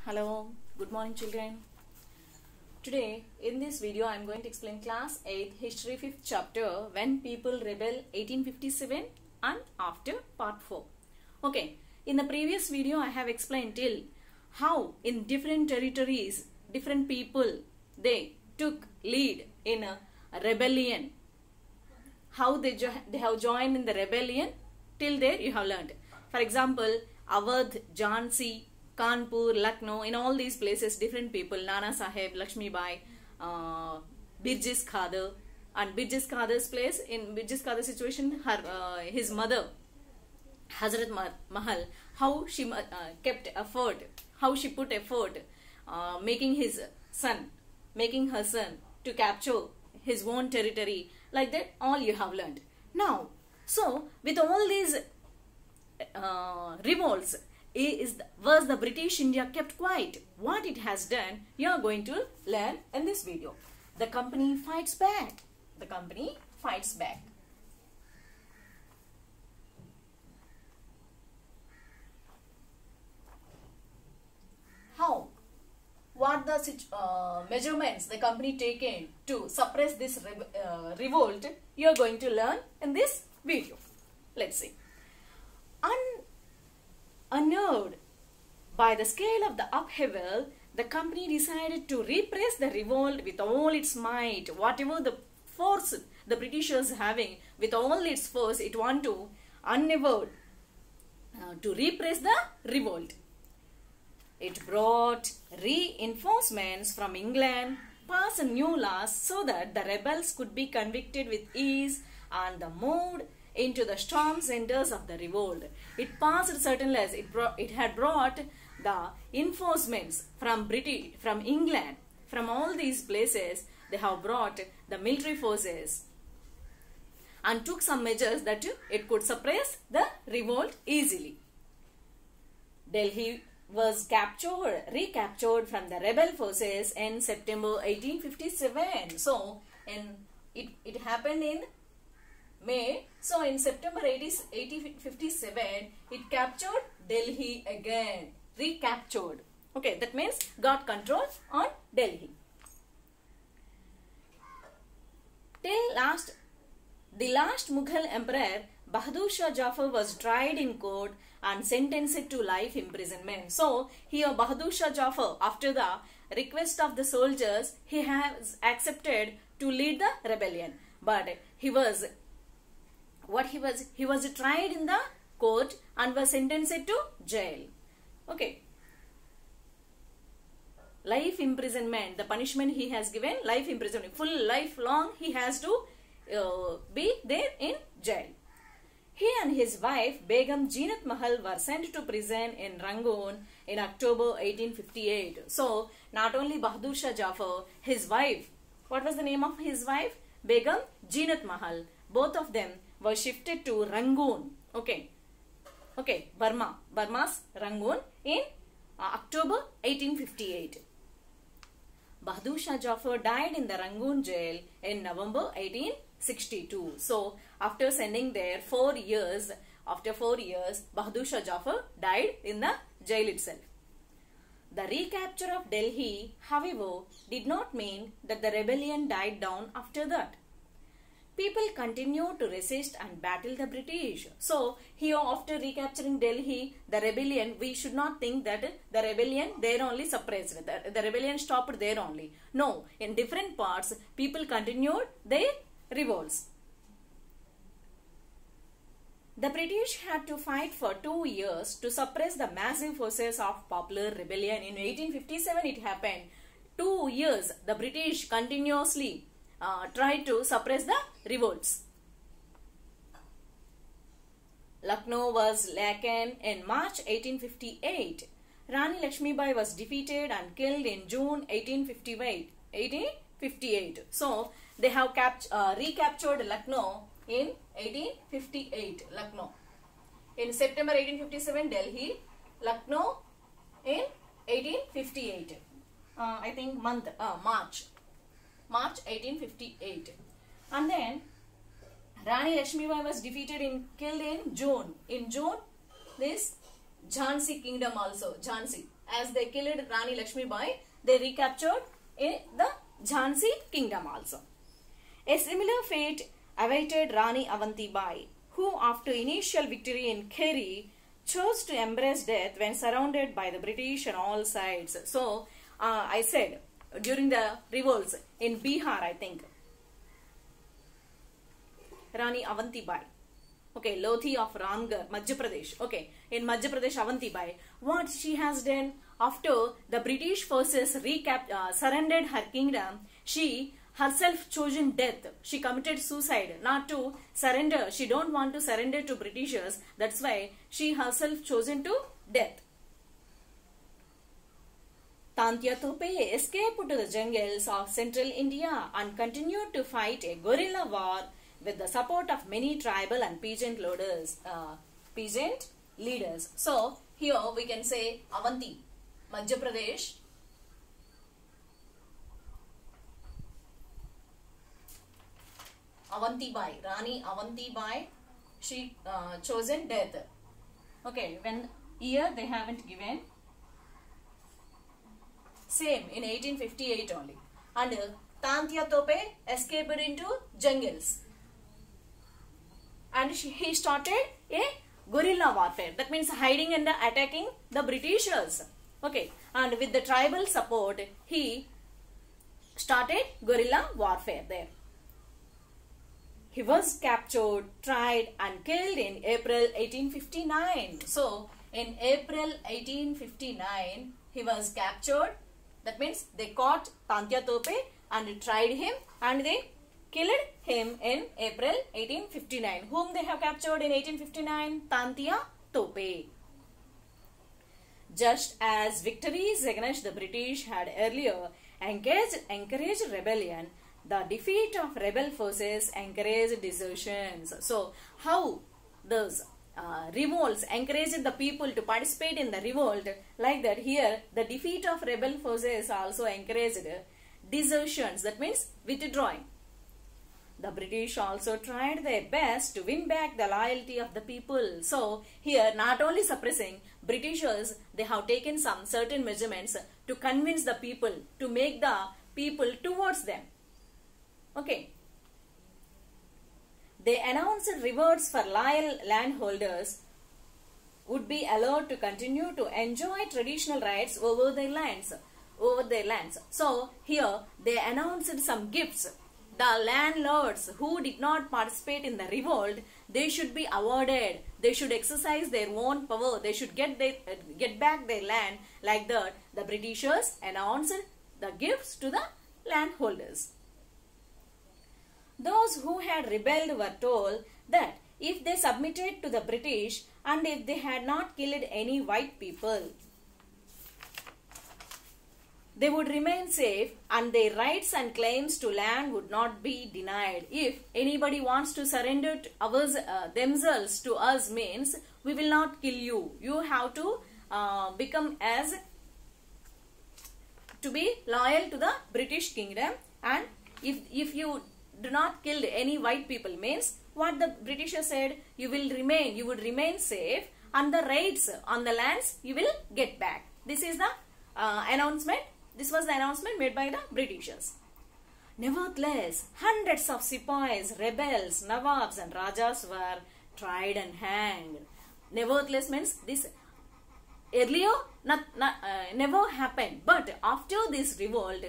Hello, good morning children. Today in this video I am going to explain class 8 history 5th chapter when people rebel 1857 and after part 4. Okay, in the previous video I have explained till how in different territories different people they took lead in a rebellion. How they have joined in the rebellion till there you have learned. For example, Awadh, Jhansi, Kanpur, Lucknow, in all these places different people, Nana Sahib, Lakshmi Bai, Birjis Khadar, and Birjis Khadar's place, in Birjis Khadar's situation, his mother, Hazrat Mahal, how she kept effort, how she put effort, making her son to capture his own territory, like that all you have learned. Now, so with all these revolts, was the British India kept quiet? What it has done, you are going to learn in this video. The company fights back. The company fights back. How? What the measurements the company taken to suppress this revolt, you are going to learn in this video. Let's see. Unnerved by the scale of the upheaval, the company decided to repress the revolt with all its might. Whatever the force the Britishers having, with all its force, it want to unnerved to repress the revolt. It brought reinforcements from England, passed new laws so that the rebels could be convicted with ease, and the moved into the storm centers of the revolt. It passed certain laws. It had brought the enforcements from England, from all these places. They have brought the military forces and took some measures that it could suppress the revolt easily. Delhi was recaptured from the rebel forces in September 1857. So, it happened in May. So in September 1857, it captured Delhi again. Recaptured. Okay, that means got control on Delhi. The last Mughal emperor Bahadur Shah Jafar was tried in court and sentenced to life imprisonment. So here Bahadur Shah Jafar, after the request of the soldiers, he has accepted to lead the rebellion. But he was tried in the court and was sentenced to jail. Okay. Life imprisonment, the punishment he has given, life imprisonment, full lifelong he has to be there in jail. He and his wife Begum Jeenat Mahal were sent to prison in Rangoon in October 1858. So, not only Bahadur Shah Jafar, his wife, what was the name of his wife? Begum Jeenat Mahal. Both of them were shifted to Rangoon. Okay, Burma's Rangoon in October 1858. Bahadur Shah Jafar died in the Rangoon jail in November 1862. So, after sending there 4 years, Bahadur Shah Jafar died in the jail itself. The recapture of Delhi, however, did not mean that the rebellion died down after that. People continued to resist and battle the British. So, here after recapturing Delhi, the rebellion, we should not think that the rebellion there only suppressed. The rebellion stopped there only. No, in different parts, people continued their revolts. The British had to fight for 2 years to suppress the massive forces of popular rebellion. In 1857 it happened. 2 years the British continuously tried to suppress the revolts. Lucknow was taken in March 1858. Rani Lakshmi Bai was defeated and killed in June 1858. So, they have recaptured Lucknow in 1858. Lucknow. In September 1857, Delhi. Lucknow in 1858. I think March 1858. And then Rani Lakshmi Bai was defeated killed in June. In June, this Jhansi kingdom also, Jhansi, as they killed Rani Lakshmi Bai, they recaptured in the Jhansi kingdom also. A similar fate awaited Rani Avanti Bai, who after initial victory in Kheri chose to embrace death when surrounded by the British on all sides. So, I said during the revolts in Bihar, I think, Rani Avanti Bai, okay, Lodhi of Ramgarh, Madhya Pradesh, okay, in Madhya Pradesh, Avanti Bai, what she has done after the British forces surrendered her kingdom, she herself chosen death. She committed suicide, not to surrender. She don't want to surrender to Britishers. That's why she herself chosen to death. Tantia Tope escaped to the jungles of central India and continued to fight a guerrilla war with the support of many tribal and peasant leaders. So here we can say Avanti, Madhya Pradesh. Avanti Bai, Rani Avanti Bai, she chosen death. Okay, when year they haven't given. Same in 1858 only. And Tantia Tope escaped into jungles. And he started a guerrilla warfare. That means hiding and attacking the Britishers. Okay, and with the tribal support, he started guerrilla warfare there. He was captured, tried and killed in April 1859. So, in April 1859, he was captured. That means they caught Tantia Tope and tried him and they killed him in April 1859. Whom they have captured in 1859? Tantia Tope. Just as victories against the British had earlier encouraged rebellion, the defeat of rebel forces encouraged desertions. So, how those revolts encouraged the people to participate in the revolt, like that here the defeat of rebel forces also encouraged desertions. That means withdrawing. The British also tried their best to win back the loyalty of the people. So, here not only suppressing Britishers, they have taken some certain measurements to convince the people, to make the people towards them. Okay. They announced rewards for loyal landholders would be allowed to continue to enjoy traditional rights over their lands. So, here they announced some gifts. The landlords who did not participate in the revolt, they should be awarded. They should exercise their own power. They should get back their land. Like that, the Britishers announced the gifts to the landholders. Those who had rebelled were told that if they submitted to the British and if they had not killed any white people, they would remain safe and their rights and claims to land would not be denied. If anybody wants to surrender to themselves to us, means we will not kill you. You have to to be loyal to the British kingdom, and if you do not kill any white people, means what the Britishers said, you would remain safe and the rights on the lands you will get back. This is the announcement. This was the announcement made by the Britishers. Nevertheless, hundreds of Sepoys, rebels, Nawabs and Rajas were tried and hanged. Nevertheless means this earlier never happened, but after this revolt,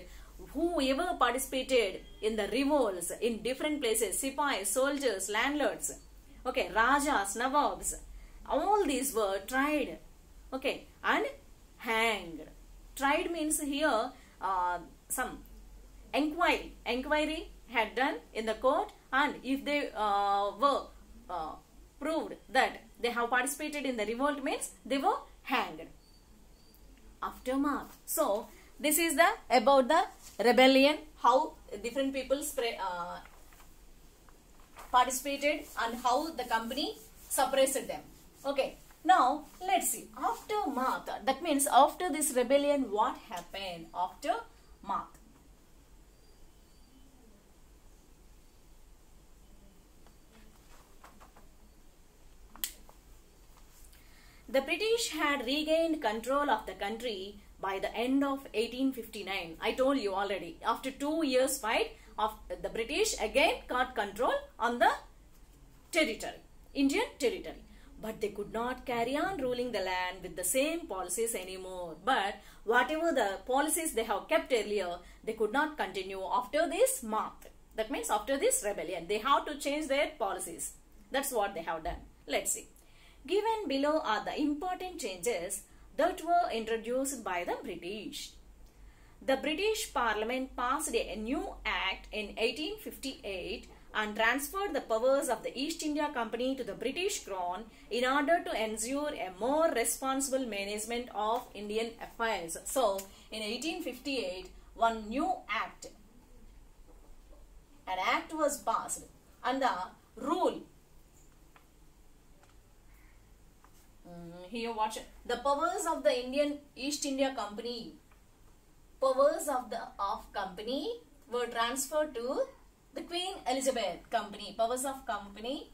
whoever participated in the revolts in different places, Sepoys, soldiers, landlords, okay, Rajas, Nawabs, all these were tried, okay, and hanged. Tried means here some inquiry had done in the court, and if they were proved that they have participated in the revolt, means they were hanged. Aftermath. So, this is the about the rebellion, how different people participated and how the company suppressed them. Okay. Now, let's see. Aftermath. That means after this rebellion, what happened? Aftermath. The British had regained control of the country by the end of 1859. I told you already, after 2 years fight, the British again got control on the territory, Indian territory. But they could not carry on ruling the land with the same policies anymore. But whatever the policies they have kept earlier, they could not continue after this month. That means after this rebellion, they have to change their policies. That's what they have done. Let's see. Given below are the important changes that were introduced by the British. The British Parliament passed a new act in 1858 and transferred the powers of the East India Company to the British Crown in order to ensure a more responsible management of Indian affairs. So, in 1858, one new act, an act was passed, and the rule, here watch it, the powers of the Indian East India Company, powers of the company were transferred to the Queen Elizabeth Company. Powers of company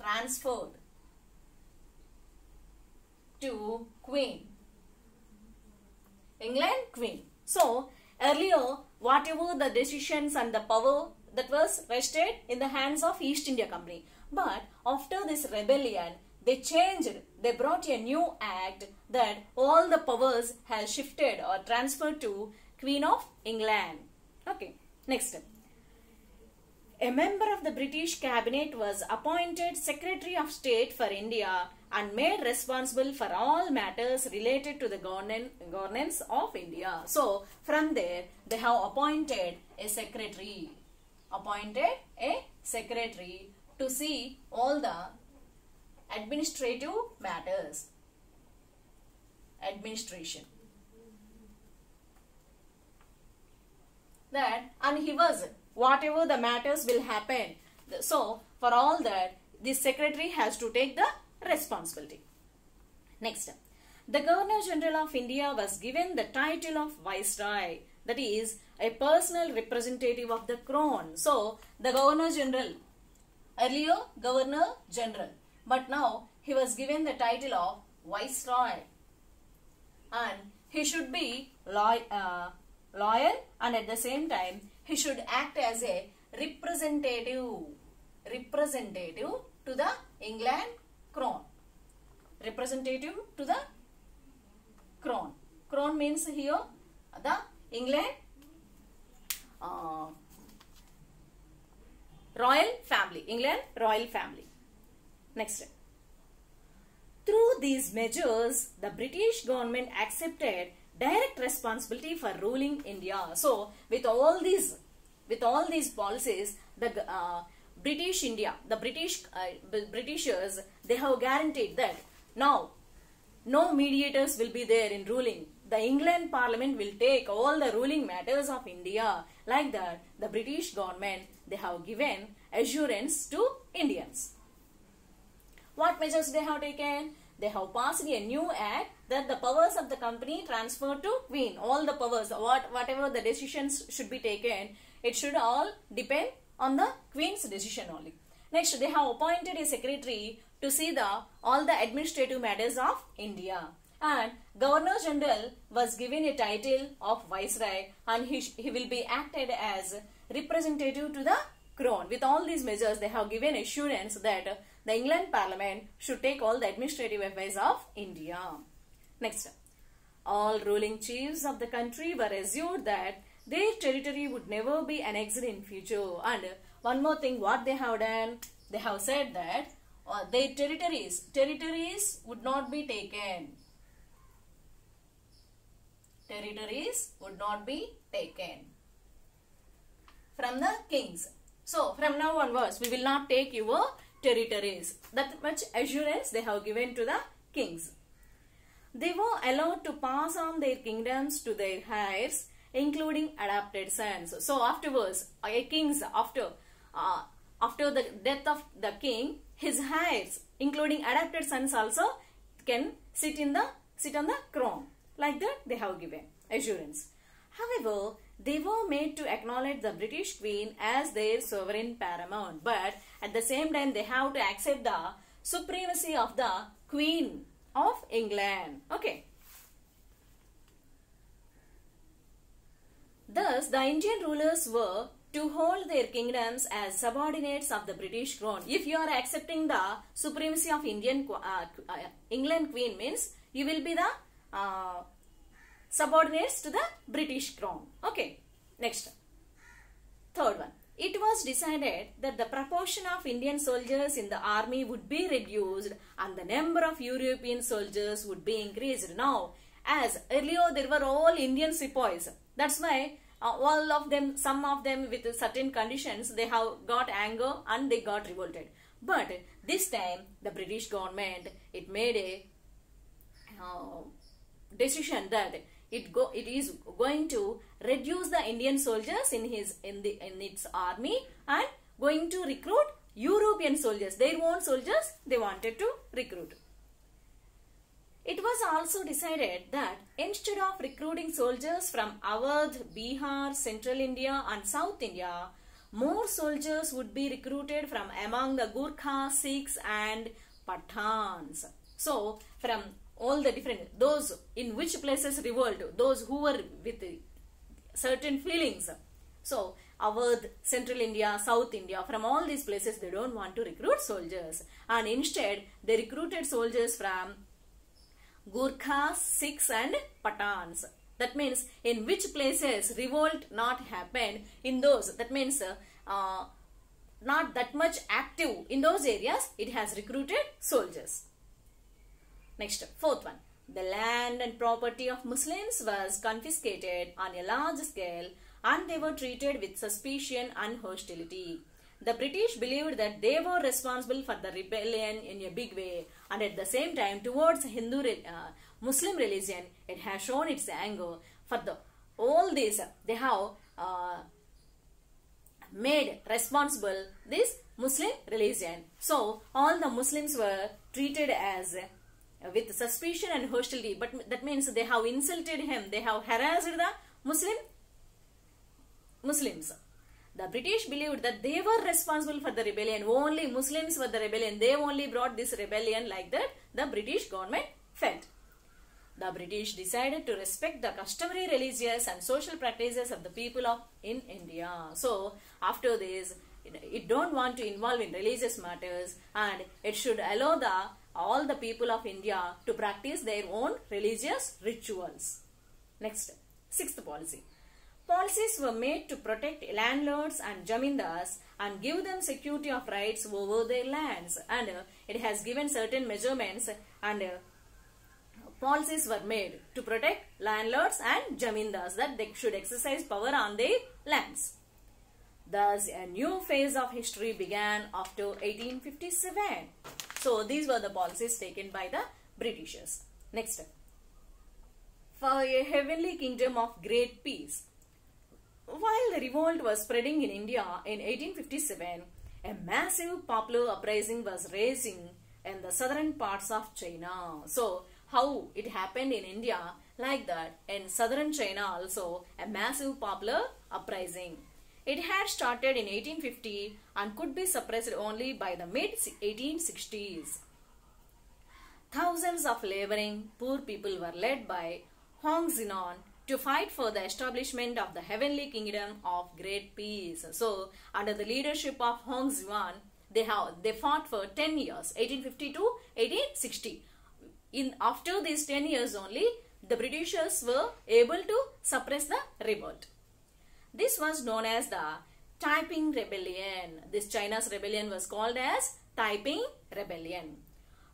transferred to Queen. England Queen. So, earlier, whatever the decisions and the power that was rested in the hands of East India Company. But after this rebellion, they changed, they brought a new act that all the powers has shifted or transferred to Queen of England. Okay, next step. A member of the British cabinet was appointed Secretary of State for India and made responsible for all matters related to the governance of India. So, from there, they have appointed a secretary. To see all the administrative matters. Administration. That, and he was, whatever the matters will happen. So, for all that, this secretary has to take the responsibility. Next, the Governor General of India was given the title of Viceroy, that is, a personal representative of the Crown. So, the Governor General, earlier Governor General, but now he was given the title of Viceroy, and he should be loyal, and at the same time he should act as a representative to the England Crown. Representative to the Crown. Crown means here the England royal family. England royal family. Next step. Through these measures, the British government accepted direct responsibility for ruling India. So, with all these policies, the Britishers, they have guaranteed that now no mediators will be there in ruling. The England Parliament will take all the ruling matters of India. Like that, the British government, they have given assurance to Indians. What measures they have taken? They have passed a new act that the powers of the company transferred to Queen. All the powers, whatever the decisions should be taken, it should all depend on the Queen's decision only. Next, they have appointed a secretary to see all the administrative matters of India. And Governor General was given a title of Viceroy, and he will be acted as representative to the Crown. With all these measures, they have given assurance that the England Parliament should take all the administrative affairs of India. Next, all ruling chiefs of the country were assured that their territory would never be annexed in future. And one more thing, what they have done, they have said that their territories would not be taken. Territories would not be taken from the kings. So, from now onwards, we will not take your territories. That much assurance they have given to the kings. They were allowed to pass on their kingdoms to their heirs, including adopted sons. So, afterwards, kings, after the death of the king, his heirs, including adopted sons also, can sit on the crown. Like that, they have given assurance. However, they were made to acknowledge the British Queen as their sovereign paramount. But at the same time, they have to accept the supremacy of the Queen of England. Okay. Thus, the Indian rulers were to hold their kingdoms as subordinates of the British crown. If you are accepting the supremacy of England Queen, means you will be the subordinates to the British crown. Okay. Next. Third one. It was decided that the proportion of Indian soldiers in the army would be reduced and the number of European soldiers would be increased. Now, as earlier there were all Indian sepoys. That's why all of them, some of them with certain conditions, they have got anger and they got revolted. But this time the British government, it made a decision that it is going to reduce the Indian soldiers in its army and going to recruit European soldiers. Their own soldiers they wanted to recruit. It was also decided that instead of recruiting soldiers from Awadh, Bihar, Central India and South India, more soldiers would be recruited from among the Gurkhas, Sikhs and Pathans. So, from all the different, those in which places revolt, those who were with certain feelings. So, Awadh, Central India, South India, from all these places they don't want to recruit soldiers. And instead, they recruited soldiers from Gurkhas, Sikhs and Pathans. That means in which places revolt not happened, in those, that means not that much active in those areas, it has recruited soldiers. Next, fourth one. The land and property of Muslims was confiscated on a large scale and they were treated with suspicion and hostility. The British believed that they were responsible for the rebellion in a big way, and at the same time towards Muslim religion, it has shown its anger for all this. They have made responsible this Muslim religion. So all the Muslims were treated as with suspicion and hostility, but that means they have insulted him, they have harassed the Muslims. The British believed that they were responsible for the rebellion. Only Muslims were the rebellion. They only brought this rebellion, like that the British government felt. The British decided to respect the customary religious and social practices of the people in India. So, after this, it don't want to involve in religious matters and it should allow all the people of India to practice their own religious rituals. Next, sixth policy. Policies were made to protect landlords and jamindars and give them security of rights over their lands, and it has given certain measurements and policies were made to protect landlords and jamindars, that they should exercise power on their lands. Thus, a new phase of history began after 1857. So, these were the policies taken by the Britishers. Next, for a heavenly kingdom of great peace. While the revolt was spreading in India in 1857, a massive popular uprising was raising in the southern parts of China. So, how it happened in India, like that in southern China also, a massive popular uprising. It had started in 1850 and could be suppressed only by the mid-1860s. Thousands of laboring poor people were led by Hong Xinan to fight for the establishment of the heavenly kingdom of great peace. So, under the leadership of Hong Xinan, they fought for 10 years, 1850 to 1860. After these 10 years only, the Britishers were able to suppress the revolt. This was known as the Taiping Rebellion. This China's rebellion was called as Taiping Rebellion.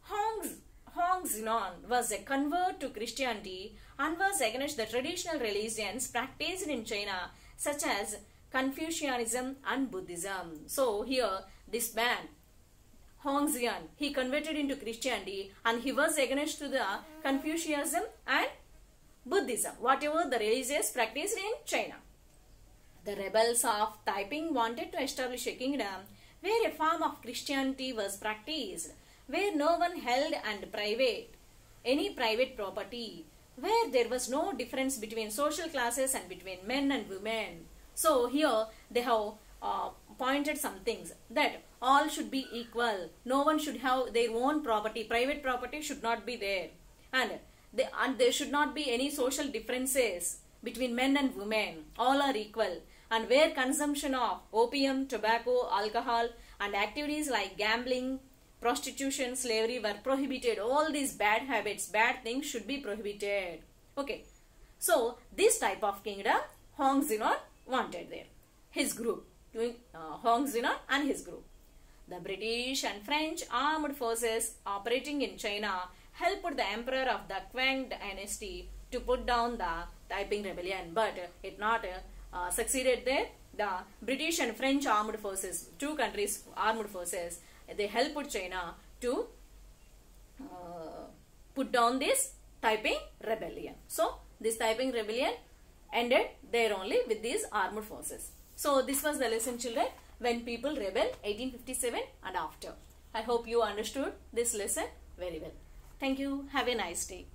Hong Xinan was a convert to Christianity and was against the traditional religions practiced in China, such as Confucianism and Buddhism. So here this man, Hong Xinan, he converted into Christianity and he was against to the Confucianism and Buddhism, whatever the religious practiced in China. The rebels of Taiping wanted to establish a kingdom where a form of Christianity was practiced, where no one held any private property, where there was no difference between social classes and between men and women. So here they have pointed some things that all should be equal. No one should have their own property. Private property should not be there, and there should not be any social differences between men and women. All are equal. And where consumption of opium, tobacco, alcohol, and activities like gambling, prostitution, slavery were prohibited. All these bad habits, bad things should be prohibited. Okay. So, this type of kingdom Hong Xinon wanted there. His group, Hong Xinon and his group. The British and French armed forces operating in China helped the emperor of the Qing dynasty to put down the Taiping rebellion, but it not succeeded there. The British and French armed forces, two countries armed forces, they helped China to put down this Taiping rebellion. So, this Taiping rebellion ended there only with these armed forces. So, this was the lesson, children, when people rebel 1857 and after. I hope you understood this lesson very well. Thank you. Have a nice day.